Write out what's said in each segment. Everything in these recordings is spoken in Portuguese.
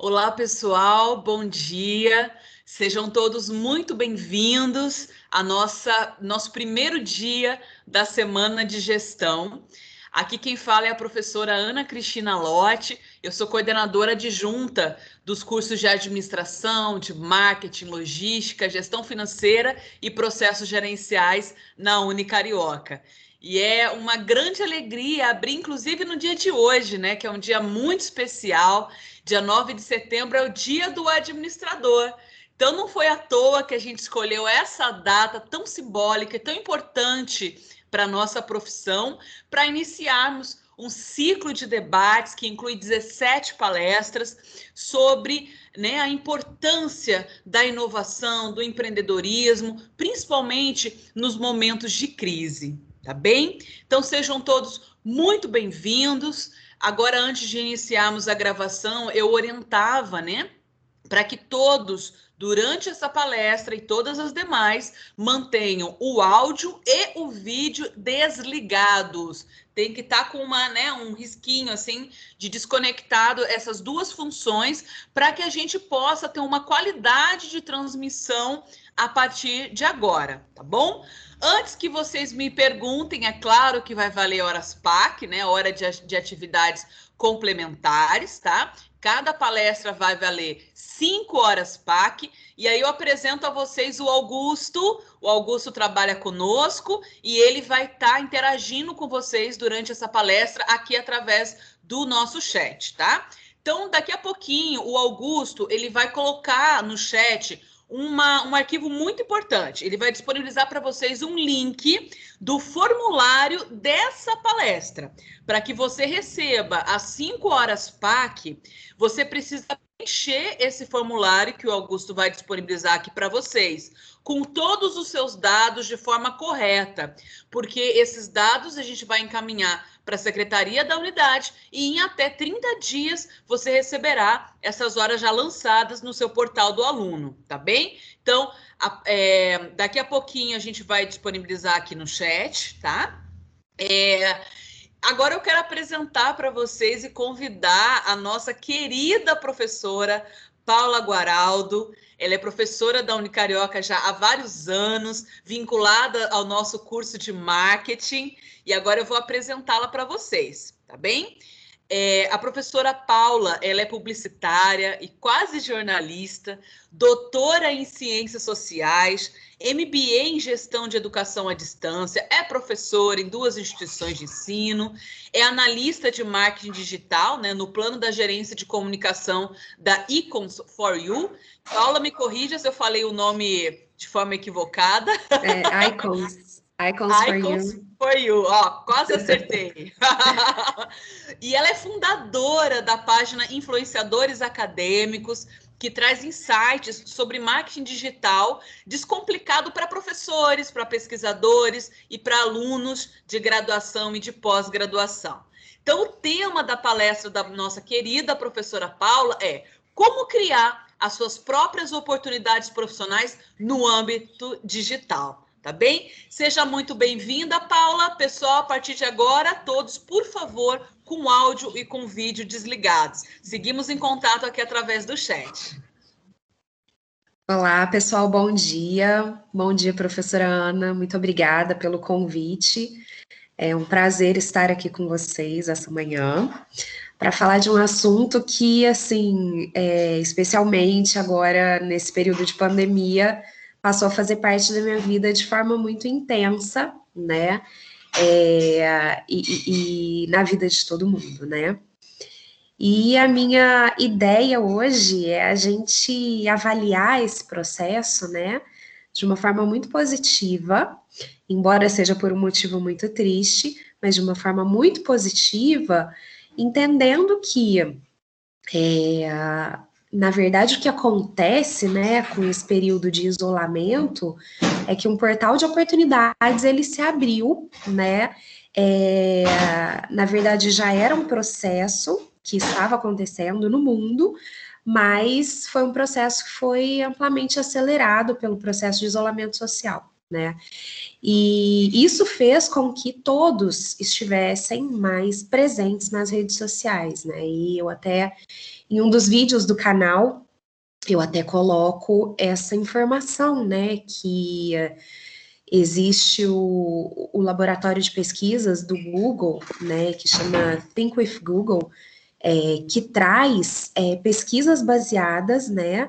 Olá, pessoal, bom dia. Sejam todos muito bem-vindos a nosso primeiro dia da semana de gestão. Aqui quem fala é a professora Ana Cristina Lotti. Eu sou coordenadora adjunta dos cursos de administração, de marketing, logística, gestão financeira e processos gerenciais na Unicarioca. E é uma grande alegria abrir, inclusive no dia de hoje, né, que é um dia muito especial. Dia 9 de setembro é o dia do administrador. Então não foi à toa que a gente escolheu essa data tão simbólica e tão importante para a nossa profissão, para iniciarmos um ciclo de debates que inclui 17 palestras sobre, né, a importância da inovação, do empreendedorismo, principalmente nos momentos de crise, tá bem? Então sejam todos muito bem-vindos. Agora, antes de iniciarmos a gravação, eu orientava, né, para que todos, durante essa palestra e todas as demais, mantenham o áudio e o vídeo desligados. Tem que estar com um risquinho assim de desconectado essas duas funções para que a gente possa ter uma qualidade de transmissão a partir de agora, tá bom? Antes que vocês me perguntem, é claro que vai valer horas PAC, né? Hora de atividades complementares, tá? Cada palestra vai valer 5 horas PAC. E aí eu apresento a vocês o Augusto. O Augusto trabalha conosco e ele vai estar interagindo com vocês durante essa palestra aqui através do nosso chat, tá? Então, daqui a pouquinho, o Augusto ele vai colocar no chat um arquivo muito importante. Ele vai disponibilizar para vocês um link do formulário dessa palestra. Para que você receba às 5 horas PAC, você precisa preencher esse formulário que o Augusto vai disponibilizar aqui para vocês, com todos os seus dados de forma correta, porque esses dados a gente vai encaminhar para a Secretaria da Unidade e em até 30 dias você receberá essas horas já lançadas no seu portal do aluno, tá bem? Então, daqui a pouquinho a gente vai disponibilizar aqui no chat, tá? Agora eu quero apresentar para vocês e convidar a nossa querida professora Paula Guaraldo. Ela é professora da Unicarioca já há vários anos, vinculada ao nosso curso de marketing, e agora eu vou apresentá-la para vocês, tá bem? A professora Paula, ela é publicitária e quase jornalista, doutora em ciências sociais, MBA em gestão de educação à distância, é professora em 2 instituições de ensino, é analista de marketing digital, né, no plano da gerência de comunicação da Icons for You. Paula, me corrija se eu falei o nome de forma equivocada. Icons for Icons You. for You, ó, quase acertei. E ela é fundadora da página Influenciadores Acadêmicos, que traz insights sobre marketing digital descomplicado para professores, para pesquisadores e para alunos de graduação e de pós-graduação. Então, o tema da palestra da nossa querida professora Paula é como criar as suas próprias oportunidades profissionais no âmbito digital. Tá bem? Seja muito bem-vinda, Paula. Pessoal, a partir de agora, todos, por favor, com áudio e com vídeo desligados. Seguimos em contato aqui através do chat. Olá, pessoal, bom dia. Bom dia, professora Ana. Muito obrigada pelo convite. É um prazer estar aqui com vocês essa manhã para falar de um assunto que, assim, especialmente agora nesse período de pandemia, passou a fazer parte da minha vida de forma muito intensa, né? E na vida de todo mundo, né? E a minha ideia hoje é a gente avaliar esse processo, né, de uma forma muito positiva, embora seja por um motivo muito triste, mas de uma forma muito positiva, entendendo que na verdade, o que acontece, né, com esse período de isolamento é que um portal de oportunidades ele se abriu, né? Na verdade, já era um processo que estava acontecendo no mundo, mas foi um processo que foi amplamente acelerado pelo processo de isolamento social, né? E isso fez com que todos estivessem mais presentes nas redes sociais, né? E eu até, em um dos vídeos do canal, eu até coloco essa informação, né? Que existe o laboratório de pesquisas do Google, né? Que chama Think with Google, que traz pesquisas baseadas, né,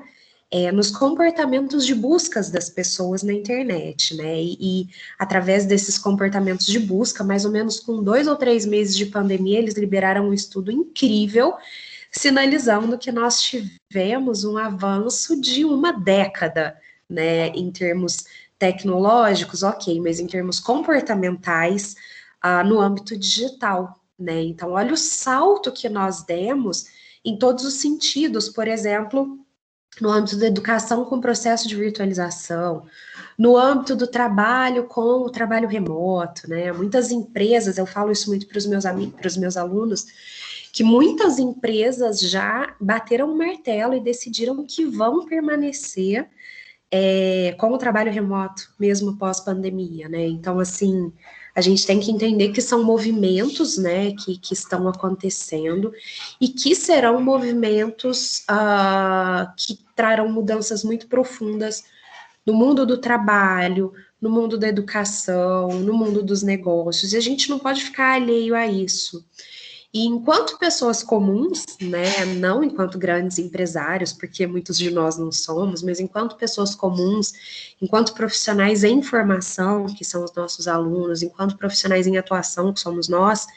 nos comportamentos de buscas das pessoas na internet, né, e através desses comportamentos de busca, mais ou menos com 2 ou 3 meses de pandemia, eles liberaram um estudo incrível, sinalizando que nós tivemos um avanço de uma década, né, em termos tecnológicos, ok, mas em termos comportamentais, no âmbito digital, né? Então, olha o salto que nós demos em todos os sentidos, por exemplo, no âmbito da educação com o processo de virtualização, no âmbito do trabalho com o trabalho remoto, né? Muitas empresas, eu falo isso muito para os meus amigos, para os meus alunos, que muitas empresas já bateram o martelo e decidiram que vão permanecer com o trabalho remoto, mesmo pós-pandemia, né? Então, assim, a gente tem que entender que são movimentos, né, que estão acontecendo e que serão movimentos que trarão mudanças muito profundas no mundo do trabalho, no mundo da educação, no mundo dos negócios, e a gente não pode ficar alheio a isso. E enquanto pessoas comuns, né, não enquanto grandes empresários, porque muitos de nós não somos, mas enquanto pessoas comuns, enquanto profissionais em formação, que são os nossos alunos, enquanto profissionais em atuação, que somos nós,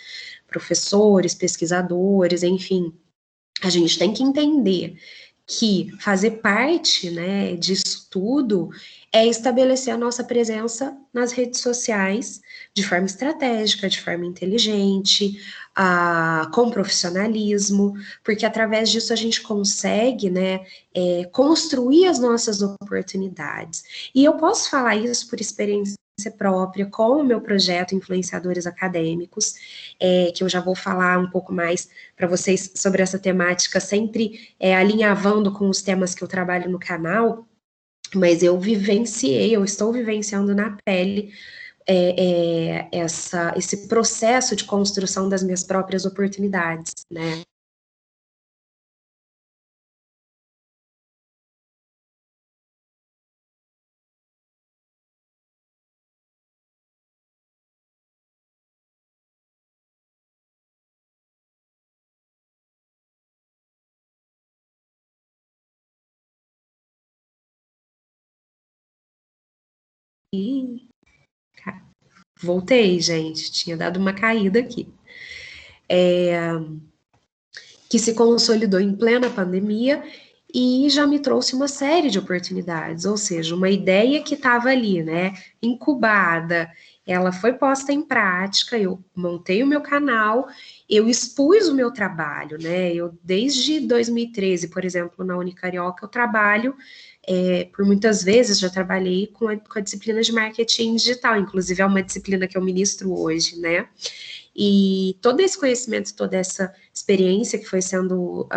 professores, pesquisadores, enfim, a gente tem que entender que fazer parte, né, disso tudo é estabelecer a nossa presença nas redes sociais de forma estratégica, de forma inteligente, com profissionalismo, porque através disso a gente consegue, né, construir as nossas oportunidades. E eu posso falar isso por experiência própria com o meu projeto Influenciadores Acadêmicos, que eu já vou falar um pouco mais para vocês sobre essa temática, sempre alinhavando com os temas que eu trabalho no canal, mas eu estou vivenciando na pele esse processo de construção das minhas próprias oportunidades, né? E voltei, gente, tinha dado uma caída aqui. Que se consolidou em plena pandemia e já me trouxe uma série de oportunidades, ou seja, uma ideia que estava ali, né, incubada, ela foi posta em prática, eu montei o meu canal, eu expus o meu trabalho, né, eu desde 2013, por exemplo, na Unicarioca, eu trabalho, por muitas vezes já trabalhei com a disciplina de marketing digital, inclusive é uma disciplina que eu ministro hoje, né, e todo esse conhecimento, toda essa experiência que foi sendo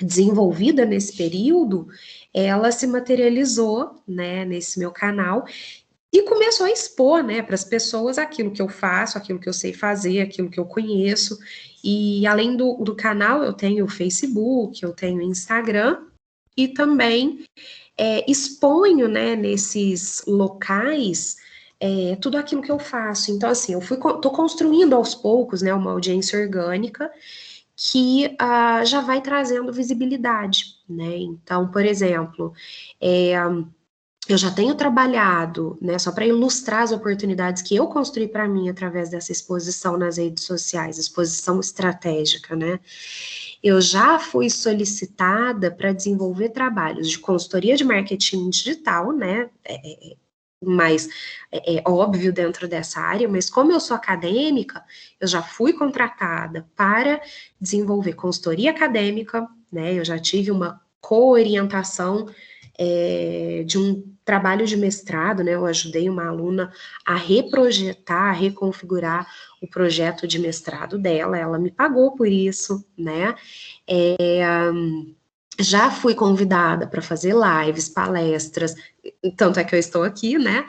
desenvolvida nesse período, ela se materializou, né, nesse meu canal e começou a expor, né, para as pessoas aquilo que eu faço, aquilo que eu sei fazer, aquilo que eu conheço. E além do canal, eu tenho o Facebook, eu tenho o Instagram e também exponho, né, nesses locais tudo aquilo que eu faço. Então, assim, tô construindo aos poucos, né, uma audiência orgânica que já vai trazendo visibilidade, né? Então, por exemplo, eu já tenho trabalhado, né, só para ilustrar as oportunidades que eu construí para mim através dessa exposição nas redes sociais, exposição estratégica, né? Eu já fui solicitada para desenvolver trabalhos de consultoria de marketing digital, né? Mais óbvio dentro dessa área, mas como eu sou acadêmica, eu já fui contratada para desenvolver consultoria acadêmica, né? Eu já tive uma co-orientação de um trabalho de mestrado, né? Eu ajudei uma aluna a reprojetar, a reconfigurar o projeto de mestrado dela, ela me pagou por isso, né? Já fui convidada para fazer lives, palestras, tanto é que eu estou aqui, né?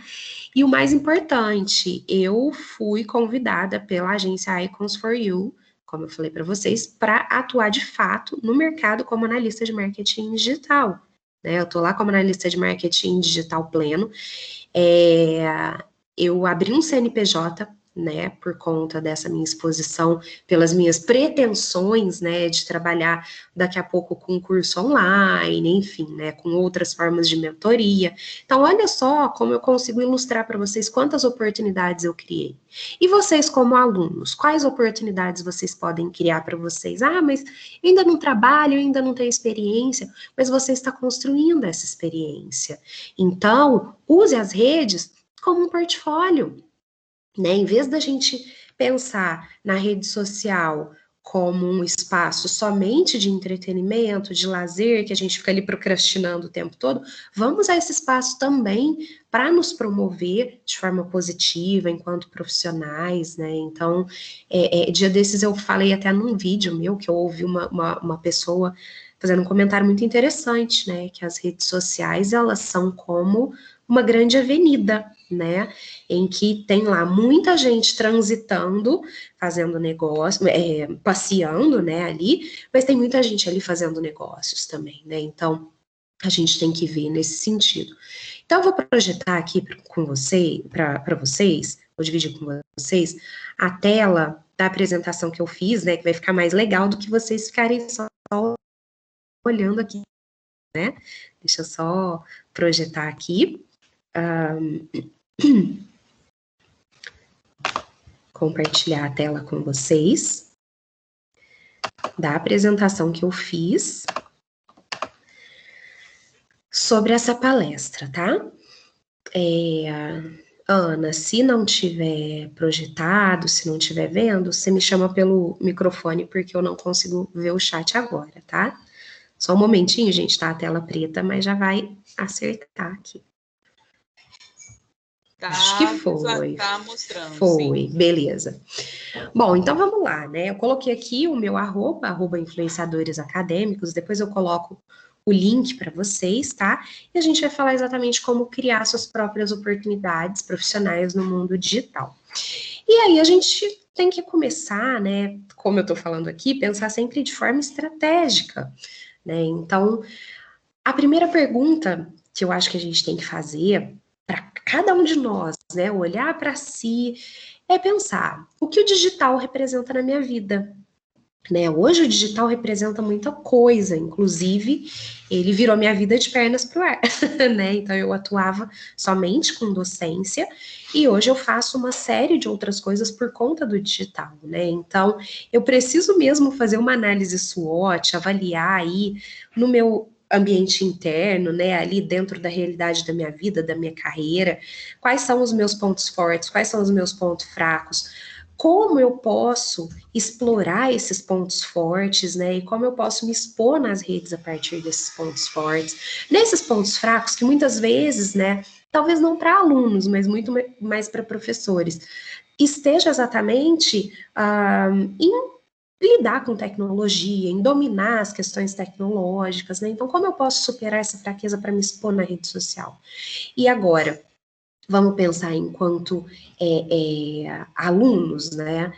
E o mais importante, eu fui convidada pela agência Icons for You, como eu falei para vocês, para atuar de fato no mercado como analista de marketing digital. Né? Eu estou lá como analista de marketing digital pleno. Eu abri um CNPJ, né, por conta dessa minha exposição, pelas minhas pretensões, né, de trabalhar daqui a pouco com curso online, enfim, né, com outras formas de mentoria. Então, olha só como eu consigo ilustrar para vocês quantas oportunidades eu criei. E vocês, como alunos, quais oportunidades vocês podem criar para vocês? Ah, mas eu ainda não trabalho, eu ainda não tenho experiência, mas você está construindo essa experiência. Então, use as redes como um portfólio, né? Em vez da gente pensar na rede social como um espaço somente de entretenimento, de lazer, que a gente fica ali procrastinando o tempo todo, vamos usar esse espaço também para nos promover de forma positiva enquanto profissionais, né? Então, dia desses eu falei até num vídeo meu que eu ouvi uma pessoa fazendo um comentário muito interessante, né? Que as redes sociais, elas são como uma grande avenida, né? Em que tem lá muita gente transitando, fazendo negócio, passeando, né, ali, mas tem muita gente ali fazendo negócios também, né? Então, a gente tem que ver nesse sentido. Então, eu vou projetar aqui com você, para vocês, vou dividir com vocês a tela da apresentação que eu fiz, né? Que vai ficar mais legal do que vocês ficarem só olhando aqui, né? Deixa eu só projetar aqui. Compartilhar a tela com vocês da apresentação que eu fiz sobre essa palestra, tá? Ana, se não tiver projetado, se não tiver vendo, você me chama pelo microfone, porque eu não consigo ver o chat agora, tá? Só um momentinho, gente, tá a tela preta, mas já vai acertar aqui. Acho que foi. Tá mostrando, foi, sim. Beleza. Bom, então vamos lá, né? Eu coloquei aqui o meu arroba influenciadores acadêmicos, depois eu coloco o link para vocês, tá? E a gente vai falar exatamente como criar suas próprias oportunidades profissionais no mundo digital. E aí a gente tem que começar, né? Como eu tô falando aqui, pensar sempre de forma estratégica, né? Então, a primeira pergunta que eu acho que a gente tem que fazer para cada um de nós, né? Olhar para si, é pensar o que o digital representa na minha vida. Né? Hoje o digital representa muita coisa, inclusive ele virou minha vida de pernas para o ar, né? Então eu atuava somente com docência e hoje eu faço uma série de outras coisas por conta do digital, né? Então eu preciso mesmo fazer uma análise SWOT, avaliar aí no meu ambiente interno, né, ali dentro da realidade da minha vida, da minha carreira, quais são os meus pontos fortes, quais são os meus pontos fracos, como eu posso explorar esses pontos fortes, né? E como eu posso me expor nas redes a partir desses pontos fortes, nesses pontos fracos que muitas vezes, né? Talvez não para alunos, mas muito mais para professores, esteja exatamente em lidar com tecnologia, em dominar as questões tecnológicas, né? Então, como eu posso superar essa fraqueza para me expor na rede social? E agora, vamos pensar enquanto alunos, né?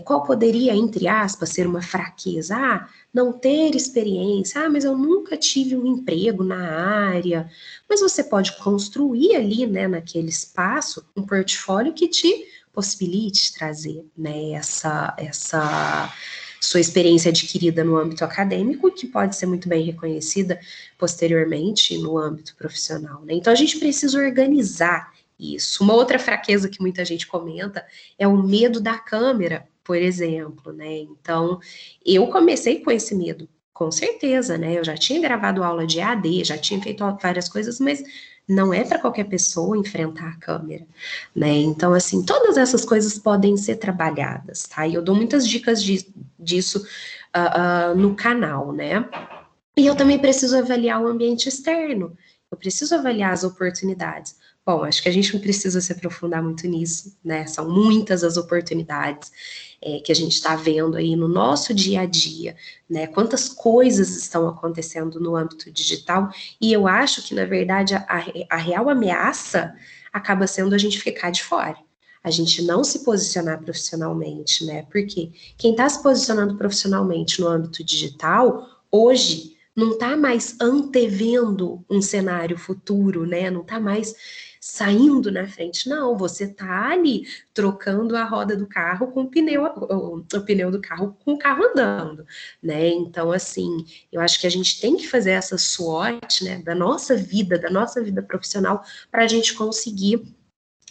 Qual poderia, entre aspas, ser uma fraqueza? Ah, não ter experiência. Ah, mas eu nunca tive um emprego na área. Mas você pode construir ali, né, naquele espaço, um portfólio que te possibilite trazer, né, essa sua experiência adquirida no âmbito acadêmico, que pode ser muito bem reconhecida posteriormente no âmbito profissional, né? Então, a gente precisa organizar isso. Uma outra fraqueza que muita gente comenta é o medo da câmera, por exemplo, né? Então, eu comecei com esse medo, com certeza, né? Eu já tinha gravado aula de EAD, já tinha feito várias coisas, mas não é para qualquer pessoa enfrentar a câmera, né? Então, assim, todas essas coisas podem ser trabalhadas, tá? E eu dou muitas dicas disso no canal, né? E eu também preciso avaliar o ambiente externo, eu preciso avaliar as oportunidades. Bom, acho que a gente não precisa se aprofundar muito nisso, né? São muitas as oportunidades que a gente está vendo aí no nosso dia a dia, né? Quantas coisas estão acontecendo no âmbito digital, e eu acho que, na verdade, a real ameaça acaba sendo a gente ficar de fora. A gente não se posicionar profissionalmente, né? Porque quem está se posicionando profissionalmente no âmbito digital, hoje, não está mais antevendo um cenário futuro, né? Não está mais saindo na frente, não. Você está ali trocando a roda do carro com o pneu do carro com o carro andando, né? Então, assim, eu acho que a gente tem que fazer essa SWOT, né, da nossa vida profissional, para a gente conseguir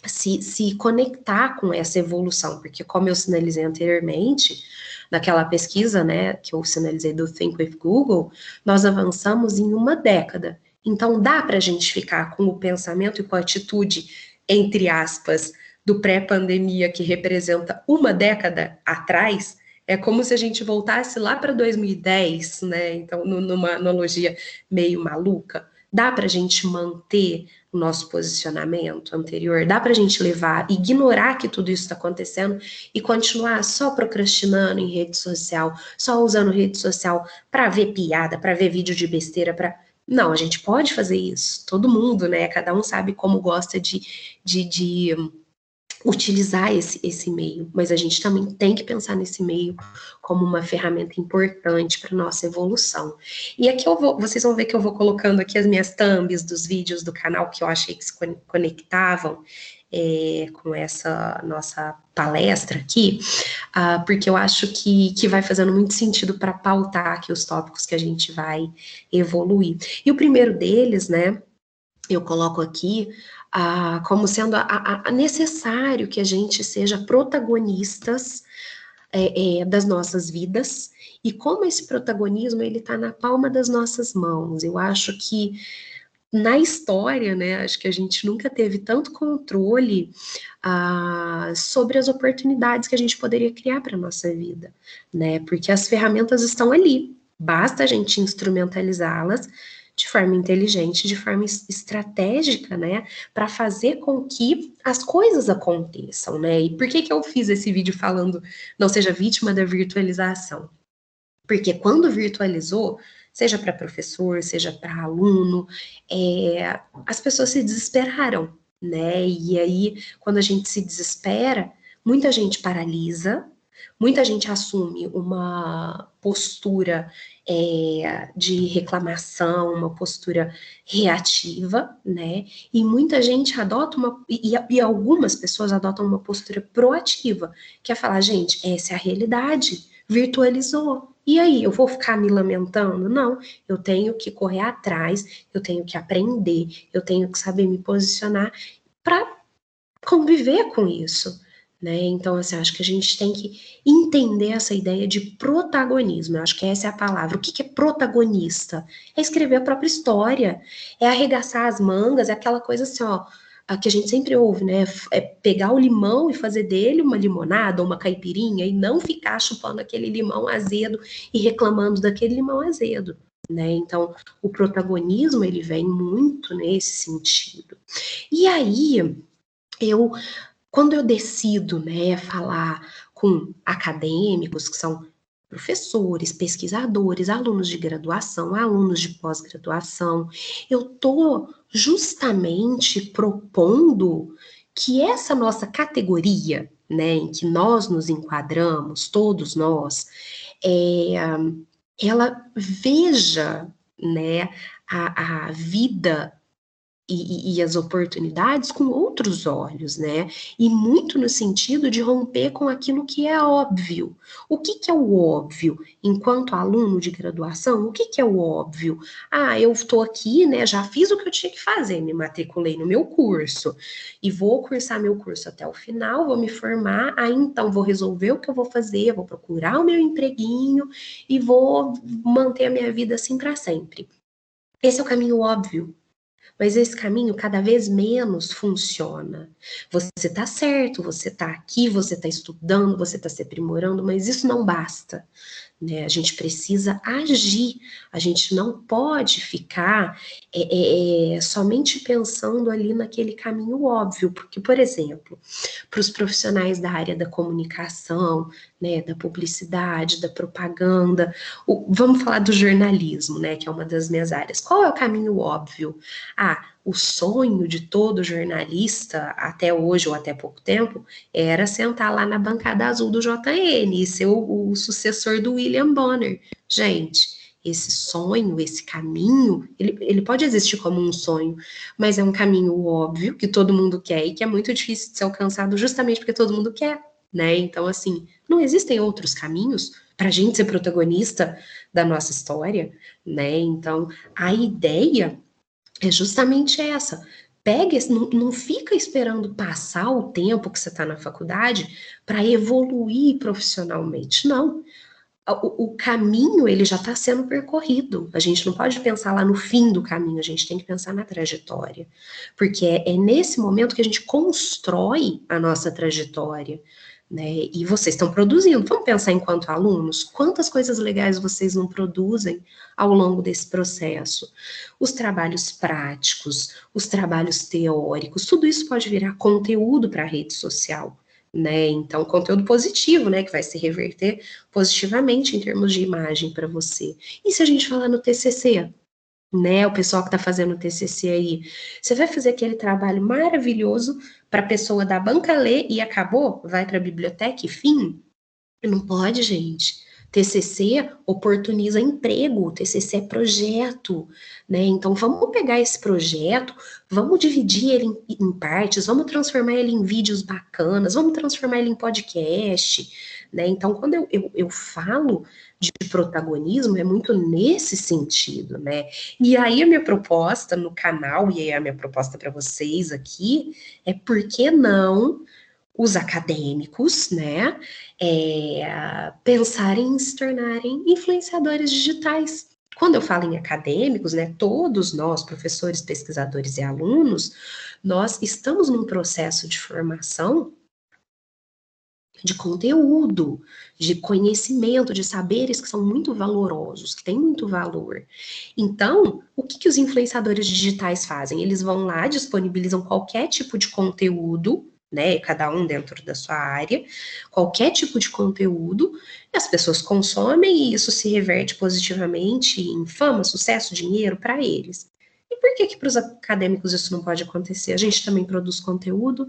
se conectar com essa evolução, porque como eu sinalizei anteriormente, naquela pesquisa, né, que eu sinalizei do Think with Google, nós avançamos em uma década. Então, dá para a gente ficar com o pensamento e com a atitude, entre aspas, do pré-pandemia, que representa uma década atrás. É como se a gente voltasse lá para 2010, né? Então, numa analogia meio maluca. Dá para a gente manter o nosso posicionamento anterior? Dá para a gente ignorar que tudo isso está acontecendo e continuar só procrastinando em rede social, só usando rede social para ver piada, para ver vídeo de besteira, para... Não, a gente pode fazer isso, todo mundo, né? Cada um sabe como gosta de utilizar esse meio, mas a gente também tem que pensar nesse meio como uma ferramenta importante para nossa evolução. E aqui vocês vão ver que eu vou colocando aqui as minhas thumbs dos vídeos do canal que eu achei que se conectavam com essa nossa palestra aqui, porque eu acho que vai fazendo muito sentido para pautar aqui os tópicos que a gente vai evoluir. E o primeiro deles, né, eu coloco aqui como sendo necessário que a gente seja protagonistas das nossas vidas, e como esse protagonismo ele está na palma das nossas mãos. Eu acho que na história, né, acho que a gente nunca teve tanto controle sobre as oportunidades que a gente poderia criar para a nossa vida, né, porque as ferramentas estão ali, basta a gente instrumentalizá-las de forma inteligente, de forma estratégica, né, para fazer com que as coisas aconteçam, né. E por que eu fiz esse vídeo falando não seja vítima da virtualização? Porque quando virtualizou, seja para professor, seja para aluno, as pessoas se desesperaram, né? E aí, quando a gente se desespera, muita gente paralisa, muita gente assume uma postura de reclamação, uma postura reativa, né? E muita gente adota e algumas pessoas adotam uma postura proativa, que é falar, gente, essa é a realidade, virtualizou. E aí, eu vou ficar me lamentando? Não, eu tenho que correr atrás, eu tenho que aprender, eu tenho que saber me posicionar para conviver com isso, né? Então, assim, acho que a gente tem que entender essa ideia de protagonismo. Eu acho que essa é a palavra. O que é protagonista? É escrever a própria história, é arregaçar as mangas, é aquela coisa assim, ó, que a gente sempre ouve, né? É pegar o limão e fazer dele uma limonada ou uma caipirinha e não ficar chupando aquele limão azedo e reclamando daquele limão azedo, né? Então, o protagonismo, ele vem muito nesse sentido. E aí, quando eu decido, né, falar com acadêmicos, que são professores, pesquisadores, alunos de graduação, alunos de pós-graduação, eu estou justamente propondo que essa nossa categoria, né, em que nós nos enquadramos, todos nós, ela veja, né, a vida e as oportunidades com outros olhos, né? E muito no sentido de romper com aquilo que é óbvio. O que é o óbvio? Enquanto aluno de graduação, o que é o óbvio? Eu estou aqui, né? Já fiz o que eu tinha que fazer, me matriculei no meu curso e vou cursar meu curso até o final, vou me formar, aí então vou resolver o que eu vou fazer, vou procurar o meu empreguinho e vou manter a minha vida assim para sempre. Esse é o caminho óbvio. Mas esse caminho cada vez menos funciona. Você está certo, você está aqui, você está estudando, você está se aprimorando, mas isso não basta, né? A gente precisa agir, a gente não pode ficar somente pensando ali naquele caminho óbvio, porque, por exemplo, para os profissionais da área da comunicação, né, da publicidade, da propaganda, vamos falar do jornalismo, né, que é uma das minhas áreas. Qual é o caminho óbvio? O sonho de todo jornalista, até hoje ou até pouco tempo, era sentar lá na bancada azul do JN e ser o sucessor do William Bonner. Gente, esse sonho, esse caminho, ele pode existir como um sonho, mas é um caminho óbvio que todo mundo quer e que é muito difícil de ser alcançado justamente porque todo mundo quer, né? Então, assim, não existem outros caminhos para a gente ser protagonista da nossa história, né? Então, a ideia é justamente essa. Pega, não fica esperando passar o tempo que você está na faculdade para evoluir profissionalmente. Não. O caminho, ele já está sendo percorrido. A gente não pode pensar lá no fim do caminho, a gente tem que pensar na trajetória. Porque é nesse momento que a gente constrói a nossa trajetória, né? E vocês estão produzindo. Vamos pensar enquanto alunos, quantas coisas legais vocês não produzem ao longo desse processo? Os trabalhos práticos, os trabalhos teóricos, tudo isso pode virar conteúdo para a rede social, né? Então, conteúdo positivo, né, que vai se reverter positivamente em termos de imagem para você. E se a gente falar no TCC, né, o pessoal que está fazendo o TCC aí, você vai fazer aquele trabalho maravilhoso para a pessoa da banca ler e acabou? Vai para a biblioteca e fim? Não pode, gente. TCC oportuniza emprego, TCC é projeto, né? Então vamos pegar esse projeto, vamos dividir ele em partes, vamos transformar ele em vídeos bacanas, vamos transformar ele em podcast, né? Então quando eu falo de protagonismo é muito nesse sentido, né? E aí a minha proposta no canal e aí a minha proposta para vocês aqui é por que não os acadêmicos, né, pensarem em se tornarem influenciadores digitais. Quando eu falo em acadêmicos, né, todos nós, professores, pesquisadores e alunos, nós estamos num processo de formação de conteúdo, de conhecimento, de saberes que são muito valorosos, que têm muito valor. Então, o que os influenciadores digitais fazem? Eles vão lá, disponibilizam qualquer tipo de conteúdo, né, cada um dentro da sua área, qualquer tipo de conteúdo, as pessoas consomem e isso se reverte positivamente em fama, sucesso, dinheiro para eles. E por que para os acadêmicos isso não pode acontecer? A gente também produz conteúdo,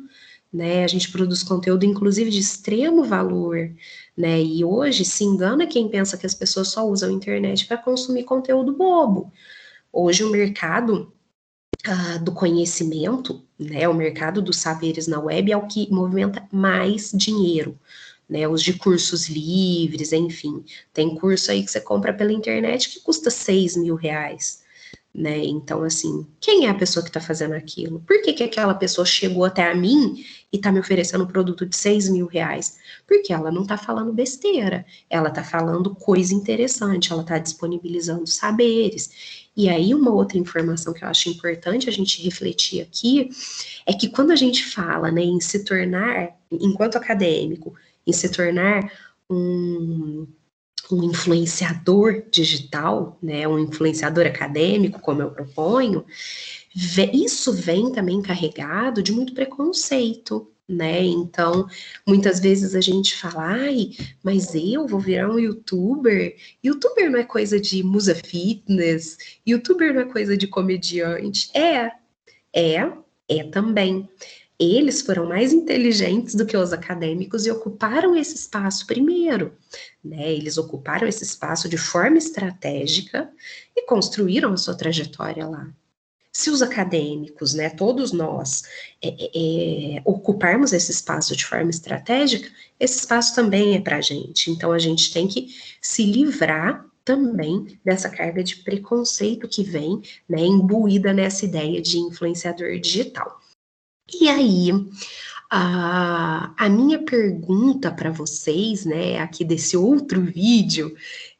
né? A gente produz conteúdo, inclusive, de extremo valor, né? E hoje se engana quem pensa que as pessoas só usam a internet para consumir conteúdo bobo. Hoje o mercado do conhecimento, né? O mercado dos saberes na web é o que movimenta mais dinheiro, né? Os de cursos livres, enfim. Tem curso aí que você compra pela internet que custa R$ 6.000. Né? Então, assim, quem é a pessoa que está fazendo aquilo? Por que aquela pessoa chegou até a mim e está me oferecendo um produto de R$ 6.000? Porque ela não está falando besteira, ela está falando coisa interessante, ela está disponibilizando saberes. E aí, uma outra informação que eu acho importante a gente refletir aqui é que quando a gente fala, né, em se tornar, enquanto acadêmico, em se tornar um influenciador digital, né, um influenciador acadêmico, como eu proponho, isso vem também carregado de muito preconceito, né? Então, muitas vezes a gente fala, ai, mas eu vou virar um youtuber? Youtuber não é coisa de musa fitness, youtuber não é coisa de comediante. É também. Eles foram mais inteligentes do que os acadêmicos e ocuparam esse espaço primeiro, né? Eles ocuparam esse espaço de forma estratégica e construíram a sua trajetória lá. Se os acadêmicos, né, todos nós, ocuparmos esse espaço de forma estratégica, esse espaço também é para a gente. Então, a gente tem que se livrar também dessa carga de preconceito que vem, né, imbuída nessa ideia de influenciador digital. E aí, a minha pergunta para vocês, né, aqui desse outro vídeo,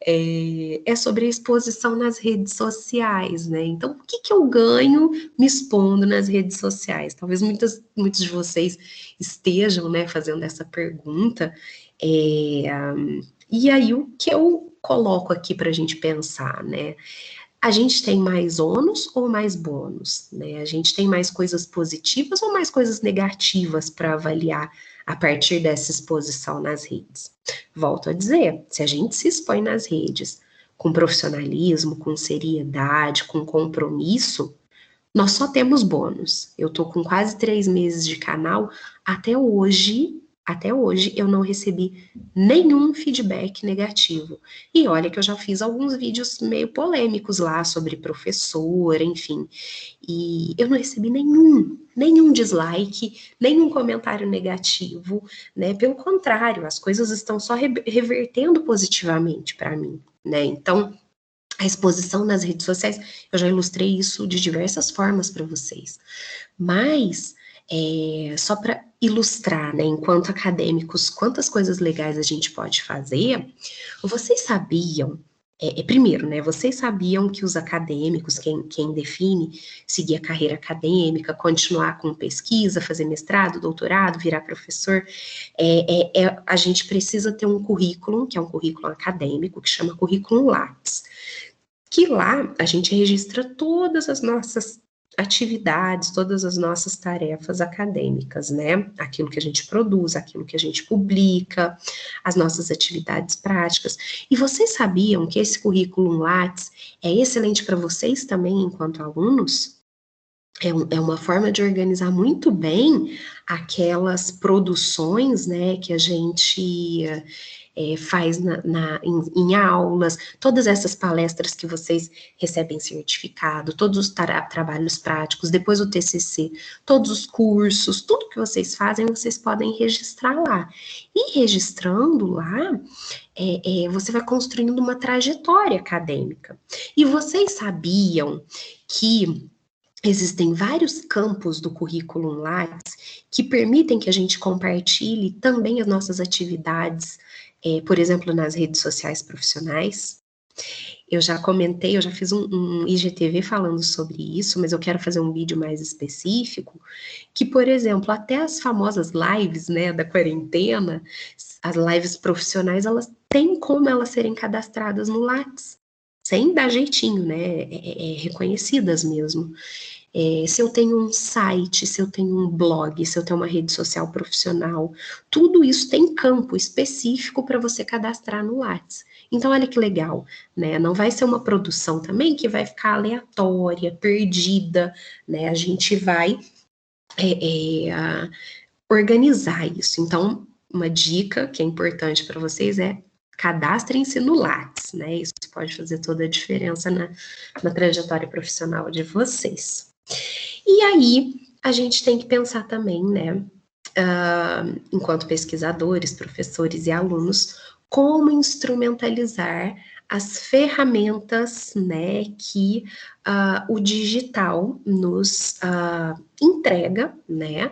é sobre a exposição nas redes sociais, né? Então, o que eu ganho me expondo nas redes sociais? Talvez muitos de vocês estejam, né, fazendo essa pergunta. E aí, o que eu coloco aqui para a gente pensar, né? A gente tem mais ônus ou mais bônus, né? A gente tem mais coisas positivas ou mais coisas negativas para avaliar a partir dessa exposição nas redes? Volto a dizer, se a gente se expõe nas redes com profissionalismo, com seriedade, com compromisso, nós só temos bônus. Eu tô com quase 3 meses de canal, até hoje eu não recebi nenhum feedback negativo. E olha que eu já fiz alguns vídeos meio polêmicos lá sobre professor, enfim. E eu não recebi nenhum dislike, nenhum comentário negativo, né? Pelo contrário, as coisas estão só revertendo positivamente para mim, né? Então, a exposição nas redes sociais, eu já ilustrei isso de diversas formas para vocês, mas só para ilustrar, né, enquanto acadêmicos, quantas coisas legais a gente pode fazer, vocês sabiam, primeiro, né, vocês sabiam que os acadêmicos, quem define seguir a carreira acadêmica, continuar com pesquisa, fazer mestrado, doutorado, virar professor, a gente precisa ter um currículo, que é um currículo acadêmico, que chama currículo Lattes, que lá a gente registra todas as nossas atividades, todas as nossas tarefas acadêmicas, né? Aquilo que a gente produz, aquilo que a gente publica, as nossas atividades práticas. E vocês sabiam que esse currículo Lattes é excelente para vocês também, enquanto alunos? É uma forma de organizar muito bem aquelas produções, né, que a gente faz em aulas, todas essas palestras que vocês recebem certificado, todos os trabalhos práticos, depois o TCC, todos os cursos, tudo que vocês fazem, vocês podem registrar lá. E registrando lá, você vai construindo uma trajetória acadêmica. E vocês sabiam que existem vários campos do currículo Lattes que permitem que a gente compartilhe também as nossas atividades, por exemplo, nas redes sociais profissionais. Eu já comentei, eu já fiz um IGTV falando sobre isso, mas eu quero fazer um vídeo mais específico, que, por exemplo, até as famosas lives, né, da quarentena, as lives profissionais, elas têm como elas serem cadastradas no Lattes, sem dar jeitinho, né, reconhecidas mesmo. Se eu tenho um site, se eu tenho um blog, se eu tenho uma rede social profissional, tudo isso tem campo específico para você cadastrar no Lattes. Então, olha que legal, né? Não vai ser uma produção também que vai ficar aleatória, perdida, né? A gente vai organizar isso. Então, uma dica que é importante para vocês é cadastrem-se no Lattes, né? Isso pode fazer toda a diferença na trajetória profissional de vocês. E aí, a gente tem que pensar também, né, enquanto pesquisadores, professores e alunos, como instrumentalizar as ferramentas, né, que o digital nos entrega, né,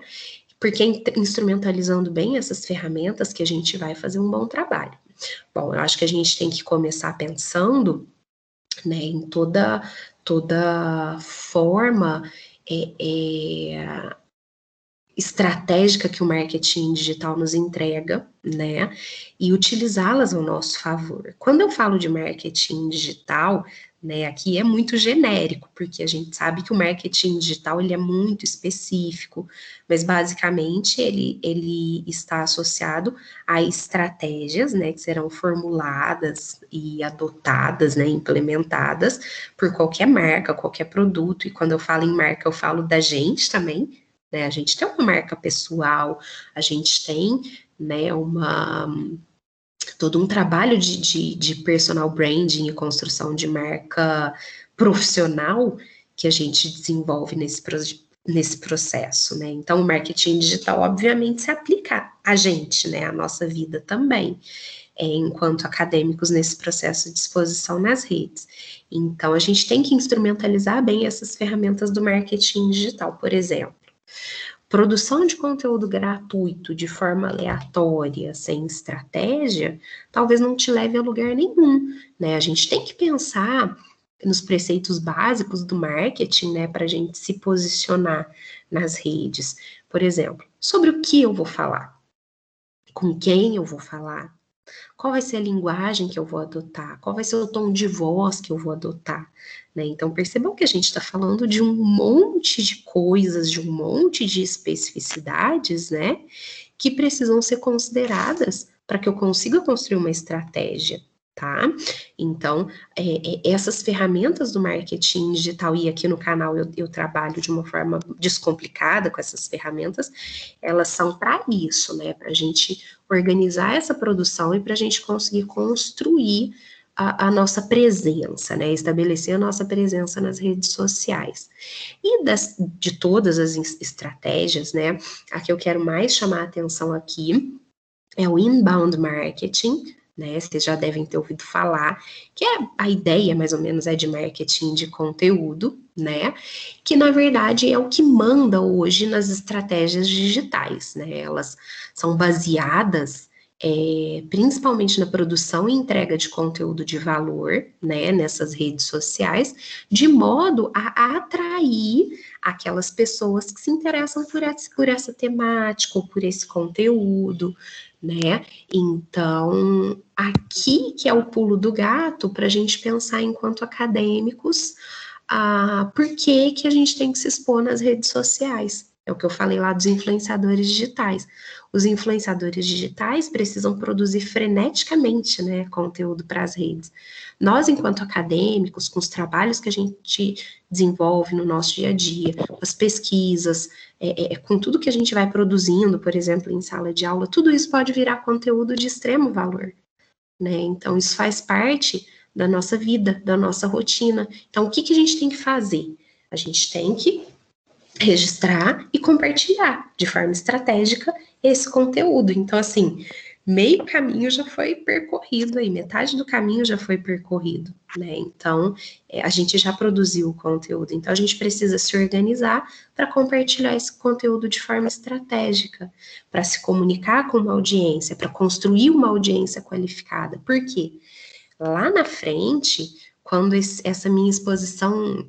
porque instrumentalizando bem essas ferramentas que a gente vai fazer um bom trabalho. Bom, eu acho que a gente tem que começar pensando, né, em toda forma estratégica que o marketing digital nos entrega, né, e utilizá-las ao nosso favor. Quando eu falo de marketing digital, né, aqui é muito genérico, porque a gente sabe que o marketing digital ele é muito específico, mas basicamente ele está associado a estratégias, né, que serão formuladas e adotadas, né, implementadas por qualquer marca, qualquer produto, e quando eu falo em marca, eu falo da gente também, né, a gente tem uma marca pessoal, a gente tem, né, todo um trabalho de personal branding e construção de marca profissional que a gente desenvolve nesse processo, né? Então, o marketing digital, obviamente, se aplica a gente, né? A nossa vida também, enquanto acadêmicos nesse processo de exposição nas redes. Então, a gente tem que instrumentalizar bem essas ferramentas do marketing digital, por exemplo. Produção de conteúdo gratuito de forma aleatória, sem estratégia, talvez não te leve a lugar nenhum, né? A gente tem que pensar nos preceitos básicos do marketing, né, para a gente se posicionar nas redes. Por exemplo, sobre o que eu vou falar, com quem eu vou falar, Qual vai ser a linguagem que eu vou adotar? Qual vai ser o tom de voz que eu vou adotar? Né? Então, percebam que a gente está falando de um monte de coisas, de um monte de especificidades, né? Que precisam ser consideradas para que eu consiga construir uma estratégia, tá? Então, essas ferramentas do marketing digital, e aqui no canal eu trabalho de uma forma descomplicada com essas ferramentas, elas são para isso, né? Para a gente organizar essa produção e para a gente conseguir construir a nossa presença, né? Estabelecer a nossa presença nas redes sociais. E de todas as estratégias, né? A que eu quero mais chamar a atenção aqui é o inbound marketing, né? Vocês já devem ter ouvido falar, que a ideia, mais ou menos, é de marketing de conteúdo, né? Que, na verdade, é o que manda hoje nas estratégias digitais, né? Elas são baseadas principalmente na produção e entrega de conteúdo de valor, né, nessas redes sociais, de modo a atrair aquelas pessoas que se interessam por essa temática ou por esse conteúdo, né? Então, aqui que é o pulo do gato para a gente pensar enquanto acadêmicos, por que que a gente tem que se expor nas redes sociais? É o que eu falei lá dos influenciadores digitais. Os influenciadores digitais precisam produzir freneticamente, né, conteúdo para as redes. Nós, enquanto acadêmicos, com os trabalhos que a gente desenvolve no nosso dia a dia, com as pesquisas, com tudo que a gente vai produzindo, por exemplo, em sala de aula, tudo isso pode virar conteúdo de extremo valor, né? Então, isso faz parte da nossa vida, da nossa rotina. Então, o que que a gente tem que fazer? A gente tem que registrar e compartilhar de forma estratégica esse conteúdo. Então, assim, meio caminho já foi percorrido aí, metade do caminho já foi percorrido, né? Então, a gente já produziu o conteúdo, então a gente precisa se organizar para compartilhar esse conteúdo de forma estratégica, para se comunicar com uma audiência, para construir uma audiência qualificada. Por quê? Lá na frente, quando essa minha exposição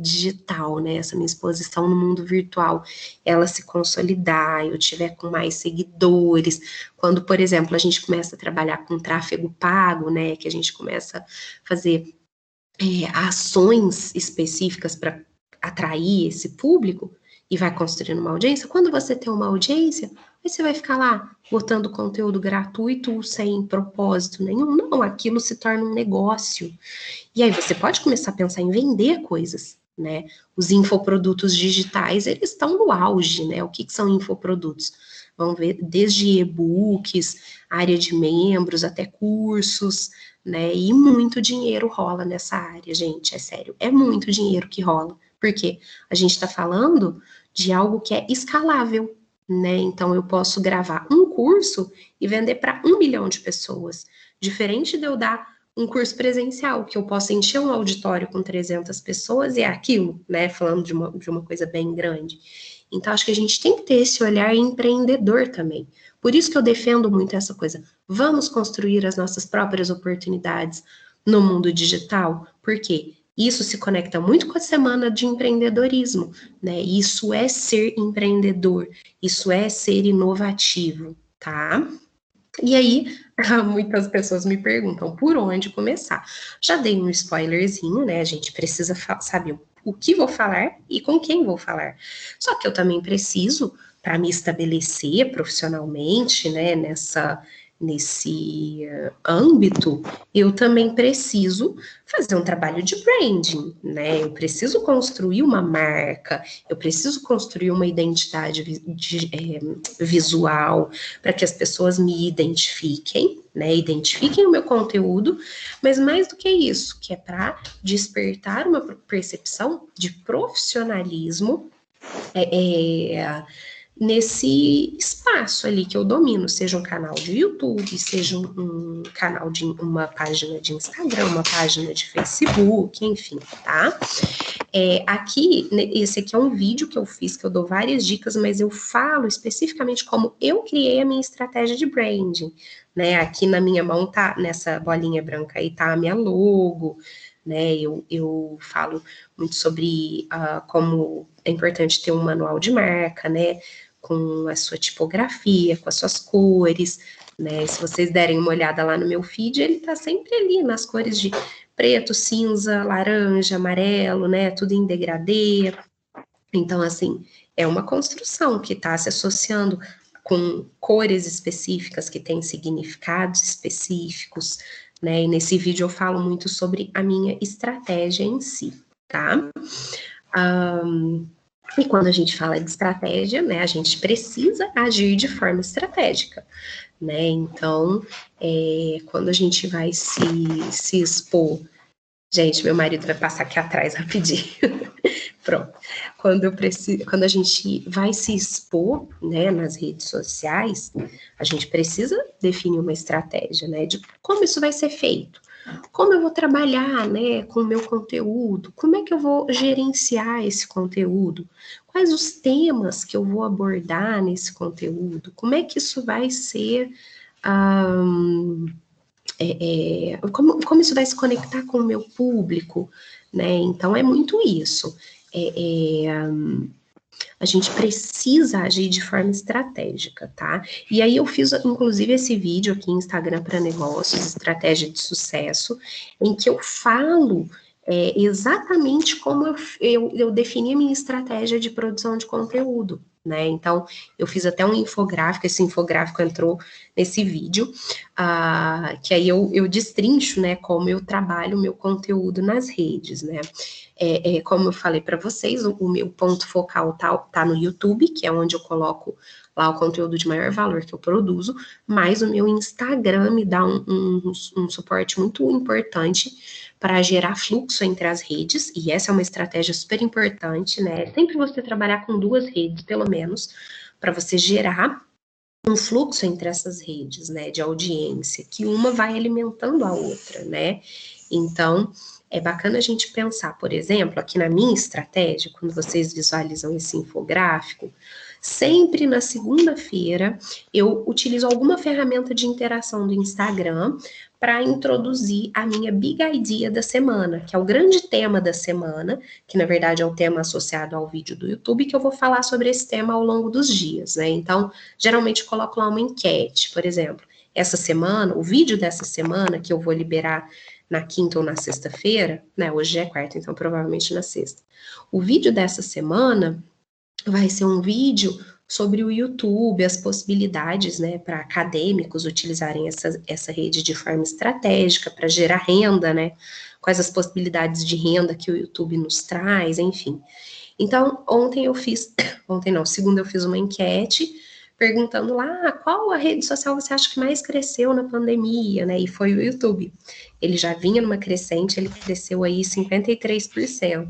digital, né, essa minha exposição no mundo virtual, ela se consolidar, eu tiver com mais seguidores, quando, por exemplo, a gente começa a trabalhar com tráfego pago, né, que a gente começa a fazer ações específicas para atrair esse público e vai construindo uma audiência, quando você tem uma audiência, aí você vai ficar lá botando conteúdo gratuito sem propósito nenhum. Não, aquilo se torna um negócio. E aí você pode começar a pensar em vender coisas, né? Os infoprodutos digitais, eles estão no auge, né? O que são infoprodutos? Vamos ver desde e-books, área de membros, até cursos, né? E muito dinheiro rola nessa área, gente, é sério. É muito dinheiro que rola. Por quê? A gente está falando de algo que é escalável, né? Então, eu posso gravar um curso e vender para 1 milhão de pessoas. Diferente de eu dar um curso presencial, que eu posso encher um auditório com 300 pessoas e é aquilo, né? Falando de uma coisa bem grande. Então, acho que a gente tem que ter esse olhar empreendedor também. Por isso que eu defendo muito essa coisa. Vamos construir as nossas próprias oportunidades no mundo digital. Por quê? Isso se conecta muito com a semana de empreendedorismo, né? Isso é ser empreendedor, isso é ser inovativo, tá? E aí, muitas pessoas me perguntam por onde começar. Já dei um spoilerzinho, né? A gente precisa saber o que vou falar e com quem vou falar. Só que eu também preciso, para me estabelecer profissionalmente, né, nesse âmbito, eu também preciso fazer um trabalho de branding, né? Eu preciso construir uma marca, eu preciso construir uma identidade visual para que as pessoas me identifiquem, né? Identifiquem o meu conteúdo, mas mais do que isso, que é para despertar uma percepção de profissionalismo nesse espaço ali que eu domino, seja um canal de YouTube, seja um canal de uma página de Instagram, uma página de Facebook, enfim, tá? Aqui, esse aqui é um vídeo que eu fiz, que eu dou várias dicas, mas eu falo especificamente como eu criei a minha estratégia de branding, né? Aqui na minha mão tá, nessa bolinha branca aí, tá a minha logo, né? Eu falo muito sobre como é importante ter um manual de marca, né? Com a sua tipografia, com as suas cores, né? Se vocês derem uma olhada lá no meu feed, ele tá sempre ali nas cores de preto, cinza, laranja, amarelo, né? Tudo em degradê. Então, assim, é uma construção que está se associando com cores específicas que têm significados específicos, né? E nesse vídeo eu falo muito sobre a minha estratégia em si, tá? E quando a gente fala de estratégia, né, a gente precisa agir de forma estratégica, né? Então, quando a gente vai se expor. Gente, meu marido vai passar aqui atrás rapidinho. Pronto. Quando a gente vai se expor, né, nas redes sociais, a gente precisa definir uma estratégia, né, de como isso vai ser feito. Como eu vou trabalhar, né, com o meu conteúdo? Como é que eu vou gerenciar esse conteúdo? Quais os temas que eu vou abordar nesse conteúdo? Como é que isso vai ser... como isso vai se conectar com o meu público, né? Então é muito isso. A gente precisa agir de forma estratégica, tá? E aí eu fiz, inclusive, esse vídeo aqui em Instagram para negócios, estratégia de sucesso, em que eu falo exatamente como eu defini a minha estratégia de produção de conteúdo, né? Então, eu fiz até um infográfico, esse infográfico entrou nesse vídeo, que aí eu destrincho, né, como eu trabalho o meu conteúdo nas redes, né? Como eu falei para vocês, o meu ponto focal tá no YouTube, que é onde eu coloco lá o conteúdo de maior valor que eu produzo, mas o meu Instagram me dá um suporte muito importante para gerar fluxo entre as redes, e essa é uma estratégia super importante, né? Sempre você trabalhar com 2 redes, pelo menos, para você gerar um fluxo entre essas redes, né, de audiência, que uma vai alimentando a outra, né? Então, é bacana a gente pensar, por exemplo, aqui na minha estratégia, quando vocês visualizam esse infográfico, sempre na segunda-feira eu utilizo alguma ferramenta de interação do Instagram para introduzir a minha Big Idea da semana, que é o grande tema da semana, que na verdade é o tema associado ao vídeo do YouTube, que eu vou falar sobre esse tema ao longo dos dias, né? Então, geralmente eu coloco lá uma enquete, por exemplo, essa semana, o vídeo dessa semana que eu vou liberar na quinta ou na sexta-feira, né? Hoje é quarta, então provavelmente na sexta. O vídeo dessa semana vai ser um vídeo sobre o YouTube, as possibilidades, né, para acadêmicos utilizarem essa rede de forma estratégica para gerar renda, né? Quais as possibilidades de renda que o YouTube nos traz, enfim. Então, segunda eu fiz uma enquete perguntando lá qual a rede social você acha que mais cresceu na pandemia, né? E foi o YouTube. Ele já vinha numa crescente, ele cresceu aí 53%.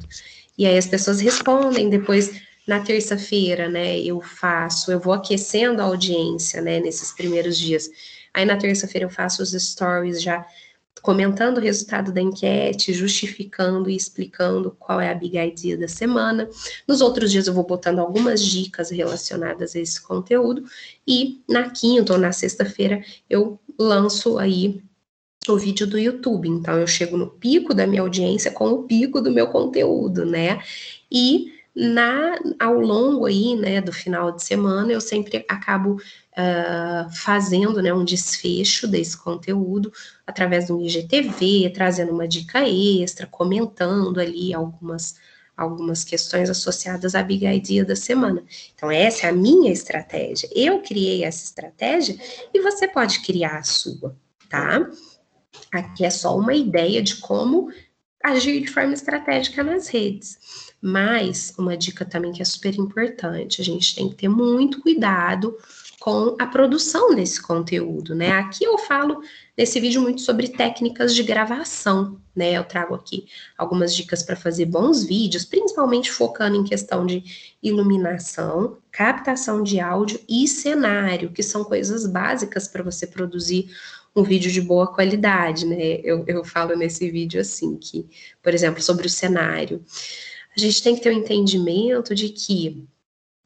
E aí as pessoas respondem, depois na terça-feira, né, eu vou aquecendo a audiência, né, nesses primeiros dias. Aí na terça-feira eu faço os stories já comentando o resultado da enquete, justificando e explicando qual é a Big Idea da semana. Nos outros dias eu vou botando algumas dicas relacionadas a esse conteúdo e na quinta ou na sexta-feira eu lanço aí o vídeo do YouTube. Então eu chego no pico da minha audiência com o pico do meu conteúdo, né? E ao longo aí, né, do final de semana, eu sempre acabo fazendo, né, um desfecho desse conteúdo através do IGTV, trazendo uma dica extra, comentando ali algumas questões associadas à Big Idea da semana. Então, essa é a minha estratégia. Eu criei essa estratégia e você pode criar a sua, tá? Aqui é só uma ideia de como agir de forma estratégica nas redes. Mas uma dica também que é super importante, a gente tem que ter muito cuidado com a produção desse conteúdo, né? Aqui eu falo nesse vídeo muito sobre técnicas de gravação, né? Eu trago aqui algumas dicas para fazer bons vídeos, principalmente focando em questão de iluminação, captação de áudio e cenário, que são coisas básicas para você produzir um vídeo de boa qualidade, né? Eu falo nesse vídeo assim, que, por exemplo, sobre o cenário, a gente tem que ter um entendimento de que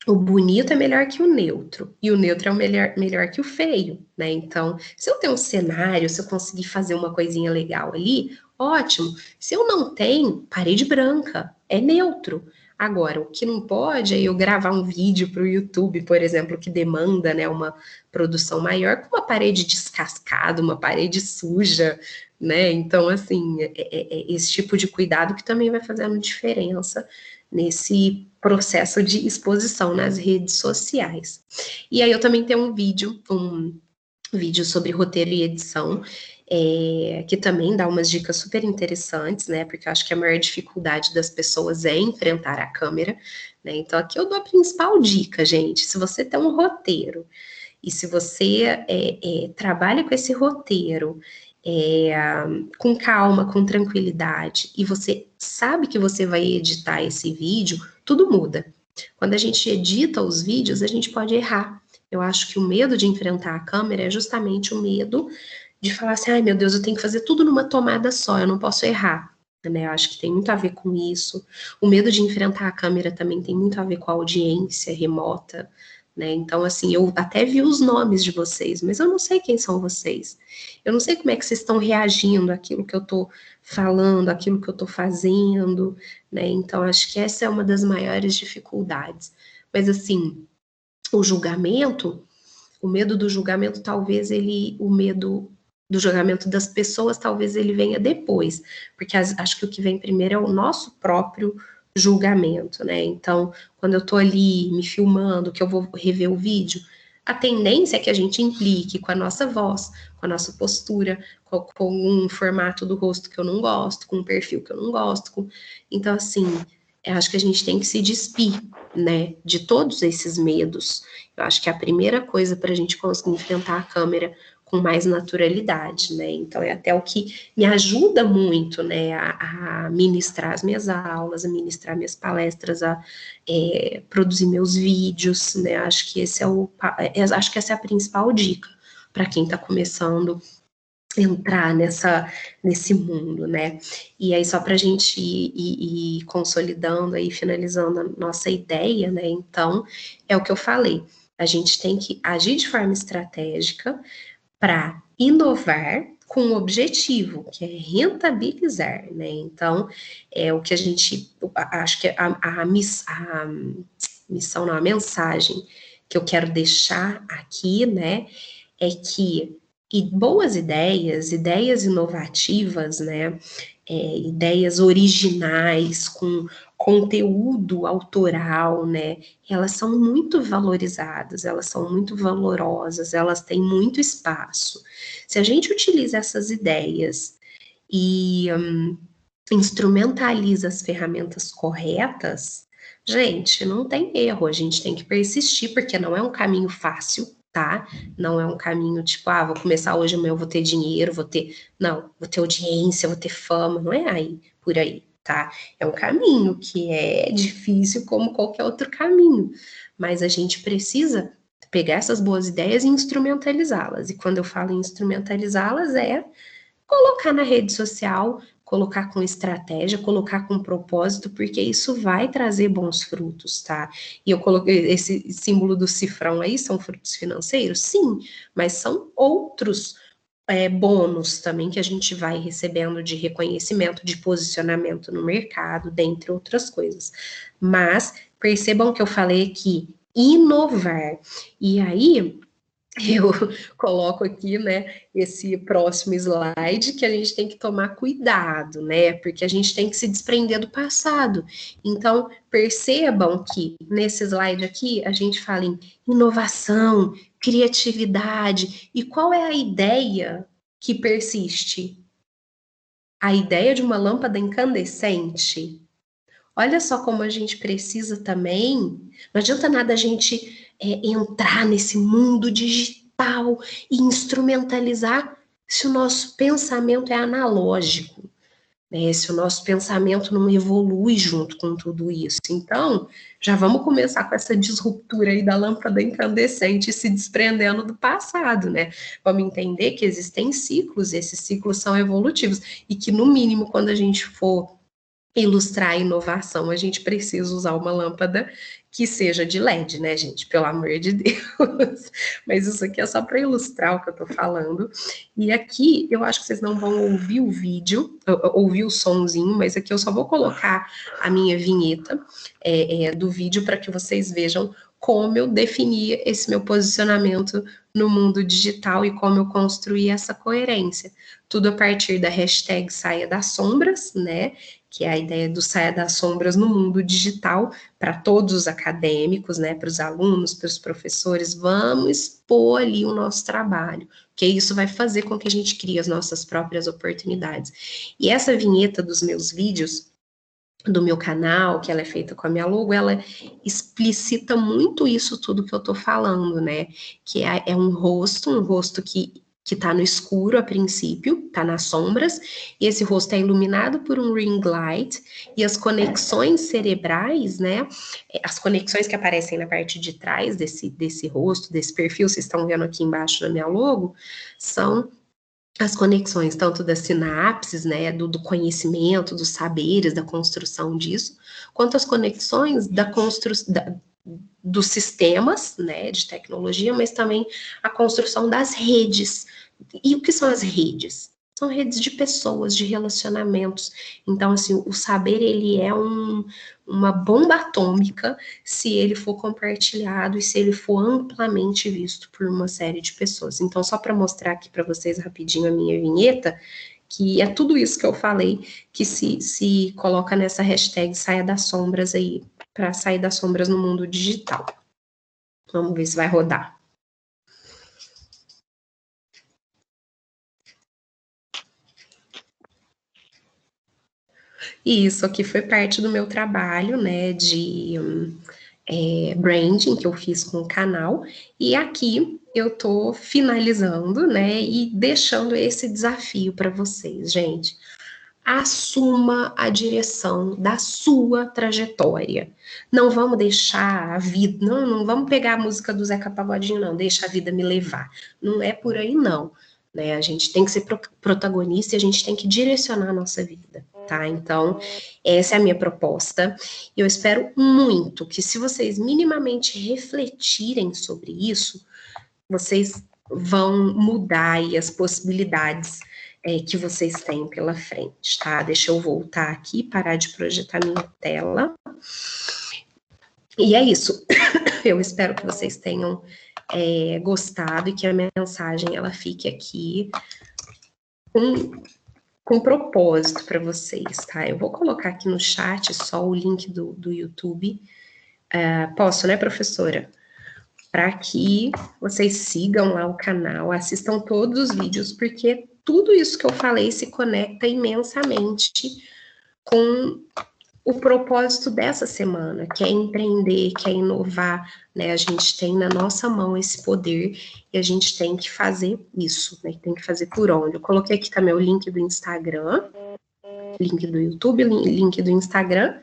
o bonito é melhor que o neutro, e o neutro é o melhor que o feio, né? Então, se eu tenho um cenário, se eu conseguir fazer uma coisinha legal ali, ótimo. Se eu não tenho, parede branca, é neutro. Agora, o que não pode é eu gravar um vídeo para o YouTube, por exemplo, que demanda, né, uma produção maior, com uma parede descascada, uma parede suja, né? Então, assim, esse tipo de cuidado que também vai fazendo diferença nesse processo de exposição nas redes sociais. E aí eu também tenho um vídeo sobre roteiro e edição, que também dá umas dicas super interessantes, né? Porque eu acho que a maior dificuldade das pessoas é enfrentar a câmera, né? Então aqui eu dou a principal dica, gente. Se você tem um roteiro e se você trabalha com esse roteiro com calma, com tranquilidade, e você sabe que você vai editar esse vídeo, tudo muda. Quando a gente edita os vídeos, a gente pode errar. Eu acho que o medo de enfrentar a câmera é justamente o medo de falar assim, ai meu Deus, eu tenho que fazer tudo numa tomada só, eu não posso errar. Né? Eu acho que tem muito a ver com isso. O medo de enfrentar a câmera também tem muito a ver com a audiência remota, né? Então, assim, eu até vi os nomes de vocês, mas eu não sei quem são vocês. Eu não sei como é que vocês estão reagindo àquilo que eu estou falando, àquilo que eu estou fazendo, né? Então, acho que essa é uma das maiores dificuldades. Mas, assim, o julgamento, o medo do julgamento, talvez o medo do julgamento das pessoas, talvez ele venha depois, porque acho que o que vem primeiro é o nosso próprio julgamento, né? Então, quando eu tô ali me filmando, que eu vou rever o vídeo, a tendência é que a gente implique com a nossa voz, com a nossa postura, com um formato do rosto que eu não gosto, com um perfil que eu não gosto. Então, assim, eu acho que a gente tem que se despir, né, de todos esses medos. Eu acho que a primeira coisa para a gente conseguir enfrentar a câmera com mais naturalidade, né? Então é até o que me ajuda muito, né, a ministrar as minhas aulas, a ministrar minhas palestras, a produzir meus vídeos, né? Acho que acho que essa é a principal dica para quem está começando entrar nesse mundo, né? E aí, só para a gente ir consolidando aí, finalizando a nossa ideia, né? Então, é o que eu falei. A gente tem que agir de forma estratégica para inovar com um objetivo, que é rentabilizar, né? Então, é o que a gente, acho que a missão, não, a mensagem que eu quero deixar aqui, né, é que boas ideias inovativas, né, ideias originais, com conteúdo autoral, né, elas são muito valorizadas, elas são muito valorosas, elas têm muito espaço. Se a gente utiliza essas ideias e instrumentaliza as ferramentas corretas, gente, não tem erro, a gente tem que persistir, porque não é um caminho fácil, tá? Não é um caminho tipo, vou começar hoje, amanhã eu vou ter dinheiro, não, vou ter audiência, vou ter fama, não é aí, por aí, tá? É um caminho que é difícil como qualquer outro caminho, mas a gente precisa pegar essas boas ideias e instrumentalizá-las, e quando eu falo em instrumentalizá-las, é colocar na rede social, colocar com estratégia, colocar com propósito, porque isso vai trazer bons frutos, tá? E eu coloquei esse símbolo do cifrão aí, são frutos financeiros? Sim, mas são outros bônus também que a gente vai recebendo de reconhecimento, de posicionamento no mercado, dentre outras coisas. Mas percebam que eu falei aqui, inovar. E aí, eu coloco aqui, né, esse próximo slide que a gente tem que tomar cuidado, né, porque a gente tem que se desprender do passado. Então, percebam que nesse slide aqui a gente fala em inovação, criatividade, e qual é a ideia que persiste? A ideia de uma lâmpada incandescente. Olha só como a gente precisa também. Não adianta nada a gente entrar nesse mundo digital e instrumentalizar se o nosso pensamento é analógico, né? Se o nosso pensamento não evolui junto com tudo isso. Então, já vamos começar com essa disruptura aí da lâmpada incandescente, se desprendendo do passado, né? Vamos entender que existem ciclos, esses ciclos são evolutivos, e que, no mínimo, quando a gente for ilustrar a inovação, a gente precisa usar uma lâmpada que seja de LED, né, gente? Pelo amor de Deus. Mas isso aqui é só para ilustrar o que eu tô falando. E aqui eu acho que vocês não vão ouvir o vídeo, ouvir o sonzinho, mas aqui eu só vou colocar a minha vinheta do vídeo para que vocês vejam como eu defini esse meu posicionamento no mundo digital e como eu construí essa coerência. Tudo a partir da hashtag Saia das Sombras, né? Que é a ideia do Saia das Sombras no mundo digital, para todos os acadêmicos, né? Para os alunos, para os professores, vamos expor ali o nosso trabalho, porque isso vai fazer com que a gente crie as nossas próprias oportunidades. E essa vinheta dos meus vídeos, do meu canal, que ela é feita com a minha logo, ela explicita muito isso tudo que eu tô falando, né? Que é um rosto que tá no escuro a princípio, tá nas sombras, e esse rosto é iluminado por um ring light, e as conexões cerebrais, né? As conexões que aparecem na parte de trás desse rosto, desse perfil, vocês estão vendo aqui embaixo na minha logo, são as conexões tanto das sinapses, né, do conhecimento, dos saberes, da construção disso, quanto as conexões dos sistemas, né, de tecnologia, mas também a construção das redes. E o que são as redes? São redes de pessoas, de relacionamentos. Então, assim, o saber, ele é uma bomba atômica se ele for compartilhado e se ele for amplamente visto por uma série de pessoas. Então, só para mostrar aqui para vocês rapidinho a minha vinheta, que é tudo isso que eu falei, que se coloca nessa hashtag Saia das Sombras aí, para sair das sombras no mundo digital. Vamos ver se vai rodar. E isso aqui foi parte do meu trabalho, né, de branding que eu fiz com o canal. E aqui eu tô finalizando, né, e deixando esse desafio para vocês, gente. Assuma a direção da sua trajetória. Não vamos deixar a vida, não vamos pegar a música do Zeca Pagodinho, não, deixa a vida me levar. Não é por aí, não. Né? A gente tem que ser protagonista e a gente tem que direcionar a nossa vida, tá? Então, essa é a minha proposta. Eu espero muito que, se vocês minimamente refletirem sobre isso, vocês vão mudar aí as possibilidades que vocês têm pela frente, tá? Deixa eu voltar aqui, parar de projetar minha tela. E é isso. Eu espero que vocês tenham gostado e que a mensagem ela fique aqui com propósito para vocês, tá? Eu vou colocar aqui no chat só o link do YouTube. Posso, né, professora? Para que vocês sigam lá o canal, assistam todos os vídeos, porque tudo isso que eu falei se conecta imensamente com o propósito dessa semana, que é empreender, que é inovar, né? A gente tem na nossa mão esse poder e a gente tem que fazer isso, né? Tem que fazer por onde? Eu coloquei aqui também o link do Instagram, link do YouTube, link do Instagram.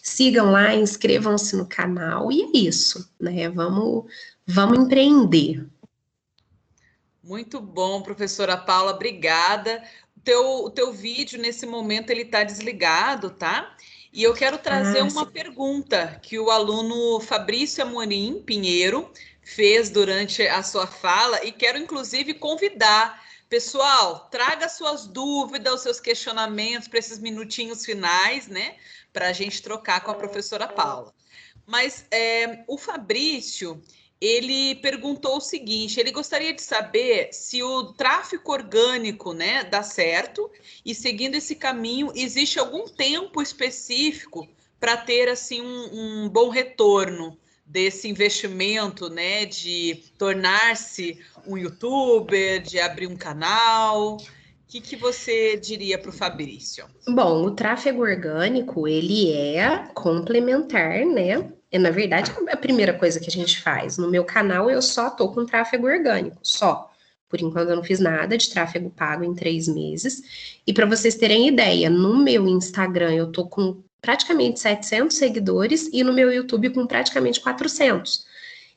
Sigam lá, inscrevam-se no canal e é isso, né? Vamos empreender. Muito bom, professora Paula, obrigada. O teu vídeo, nesse momento, ele está desligado, tá? E eu quero trazer uma pergunta que o aluno Fabrício Amorim Pinheiro fez durante a sua fala e quero, inclusive, convidar. Pessoal, traga suas dúvidas, os seus questionamentos para esses minutinhos finais, né? Para a gente trocar com a professora Paula. Mas o Fabrício, ele perguntou o seguinte, ele gostaria de saber se o tráfego orgânico, né, dá certo e, seguindo esse caminho, existe algum tempo específico para ter, assim, um bom retorno desse investimento, né, de tornar-se um youtuber, de abrir um canal. O que você diria para o Fabrício? Bom, o tráfego orgânico, ele é complementar, né? Na verdade, é a primeira coisa que a gente faz. No meu canal, eu só tô com tráfego orgânico, só. Por enquanto, eu não fiz nada de tráfego pago em 3 meses. E para vocês terem ideia, no meu Instagram, eu tô com praticamente 700 seguidores e no meu YouTube com praticamente 400.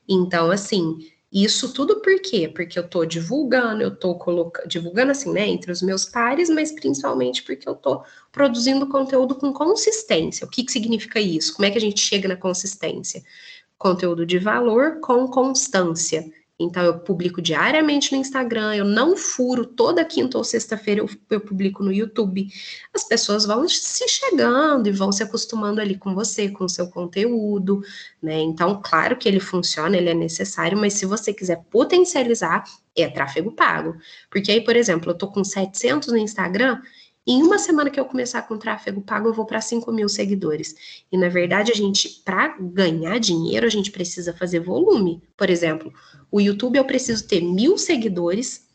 Então, assim, Isso tudo por quê? Porque eu tô divulgando, eu tô divulgando assim, né, entre os meus pares, mas principalmente porque eu tô produzindo conteúdo com consistência. O que que significa isso? Como é que a gente chega na consistência? Conteúdo de valor com constância. Então, eu publico diariamente no Instagram, eu não furo, toda quinta ou sexta-feira eu publico no YouTube. As pessoas vão se chegando e vão se acostumando ali com você, com o seu conteúdo, né? Então, claro que ele funciona, ele é necessário, mas se você quiser potencializar, é tráfego pago. Porque aí, por exemplo, eu tô com 700 no Instagram, em uma semana que eu começar com tráfego pago, eu vou para 5.000 seguidores. E na verdade, a gente, para ganhar dinheiro, a gente precisa fazer volume. Por exemplo, o YouTube eu preciso ter 1.000 seguidores,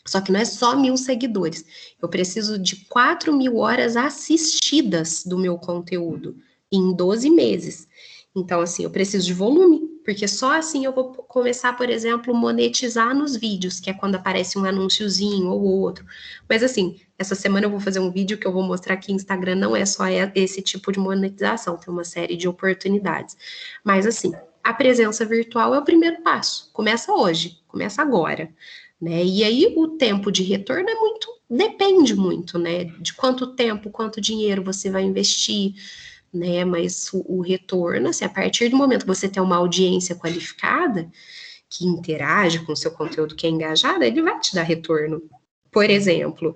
só que não é só 1.000 seguidores. Eu preciso de 4.000 horas assistidas do meu conteúdo em 12 meses. Então, assim, eu preciso de volume, porque só assim eu vou começar, por exemplo, monetizar nos vídeos, que é quando aparece um anúnciozinho ou outro. Mas assim, essa semana eu vou fazer um vídeo que eu vou mostrar que Instagram não é só esse tipo de monetização, tem uma série de oportunidades. Mas assim, a presença virtual é o primeiro passo. Começa hoje, começa agora, né? E aí o tempo de retorno é muito, depende muito, né? De quanto tempo, quanto dinheiro você vai investir, né? Mas o retorno, assim, a partir do momento que você tem uma audiência qualificada, que interage com o seu conteúdo, que é engajada, ele vai te dar retorno. Por exemplo,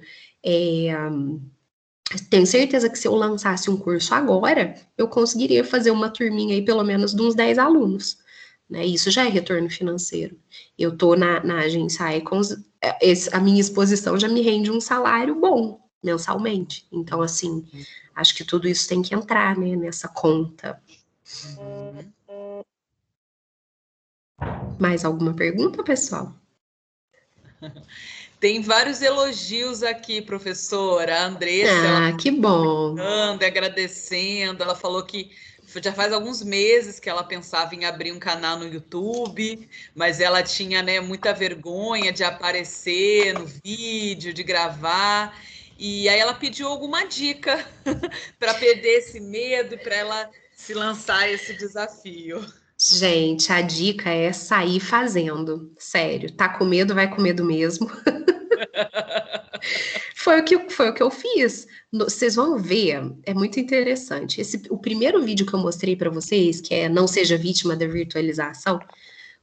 tenho certeza que se eu lançasse um curso agora, eu conseguiria fazer uma turminha aí, pelo menos, de uns 10 alunos. Né? Isso já é retorno financeiro. Eu estou na agência Icons, a minha exposição já me rende um salário bom, mensalmente. Então, assim, acho que tudo isso tem que entrar, né, nessa conta. Uhum. Mais alguma pergunta, pessoal? Tem vários elogios aqui, professora. A Andressa, ela Ah, que bom. falando, agradecendo. Ela falou que já faz alguns meses que ela pensava em abrir um canal no YouTube, mas ela tinha, né, muita vergonha de aparecer no vídeo, de gravar. E aí ela pediu alguma dica para perder esse medo, para ela se lançar a esse desafio. Gente, a dica é sair fazendo. Sério, tá com medo, vai com medo mesmo. Foi o que eu fiz. Vocês vão ver, é muito interessante. O primeiro vídeo que eu mostrei para vocês, que é Não Seja Vítima da Virtualização,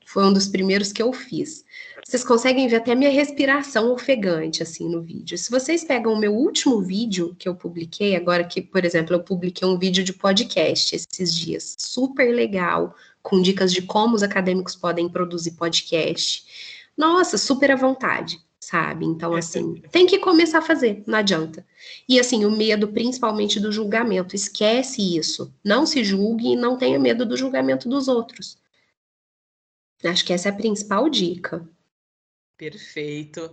foi um dos primeiros que eu fiz. Vocês conseguem ver até minha respiração ofegante, assim, no vídeo. Se vocês pegam o meu último vídeo que eu publiquei, agora que, por exemplo, eu publiquei um vídeo de podcast esses dias, super legal, com dicas de como os acadêmicos podem produzir podcast. Nossa, super à vontade, sabe? Então, assim, tem que começar a fazer, não adianta. E, assim, o medo, principalmente do julgamento, esquece isso. Não se julgue e não tenha medo do julgamento dos outros. Acho que essa é a principal dica. Perfeito.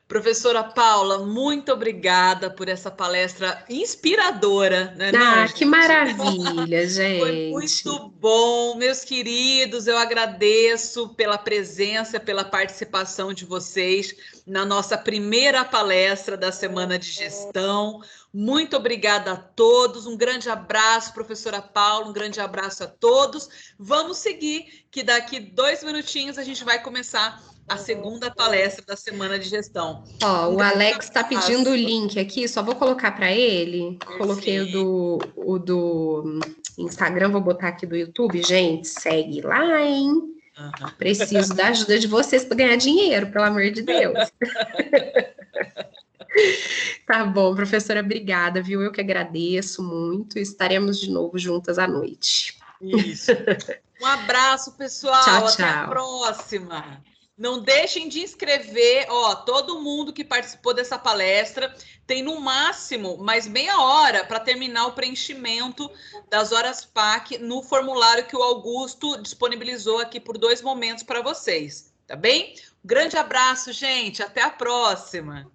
Professora Paula, muito obrigada por essa palestra inspiradora, né, não, Ah, que gente? maravilha, Foi gente. muito bom, meus queridos. Eu agradeço pela presença, pela participação de vocês na nossa primeira palestra da Semana de Gestão. Muito obrigada a todos. Um grande abraço, professora Paula. Um grande abraço a todos. Vamos seguir, que daqui 2 minutinhos a gente vai começar a segunda palestra da Semana de Gestão. Ó, Um o grande Alex está pedindo o abraço. link aqui, só vou colocar para ele. Coloquei Perfeito. o do Instagram, vou botar aqui do YouTube. Gente, segue lá, hein? Preciso da ajuda de vocês para ganhar dinheiro, pelo amor de Deus. Tá bom, professora, obrigada, viu? Eu que agradeço muito. Estaremos de novo juntas à noite. Isso. Um abraço, Tchau, pessoal. Até a tchau. próxima. Não deixem de inscrever. Ó, todo mundo que participou dessa palestra tem no máximo mais meia hora para terminar o preenchimento das horas PAC no formulário que o Augusto disponibilizou aqui por 2 momentos para vocês. Tá bem? Um grande abraço, gente. Até a próxima.